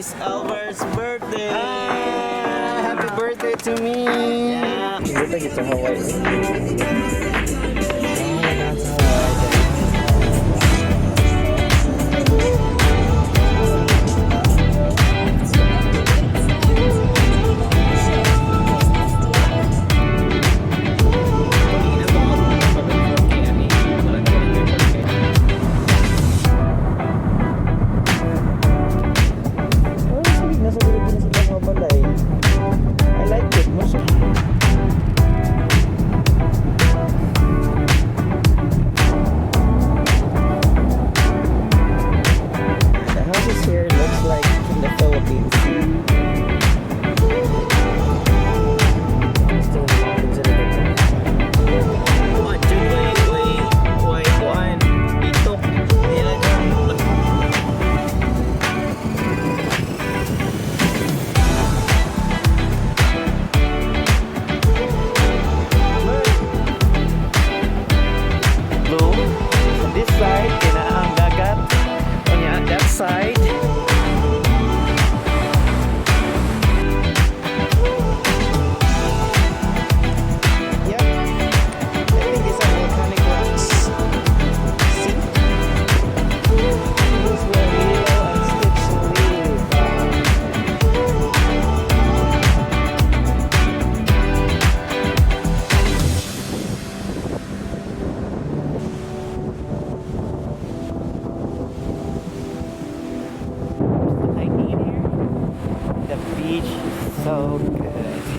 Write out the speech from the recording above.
It's Albert's birthday! Happy birthday to me! Yeah. Hindi pa kita Hawaii. Nasa Pilipinas sila mga balay. I like it. Most of the houses here looks like in the Philippines. Still in the mountains in the background. What, Jun? Wait, kuan. Itok. Nilagang. Blue. On this side, kina ang dagat. On that side. Yep. I think it's a volcanic rocks. See? This is where Lilo and Stitch live. I need here. The beach is so good.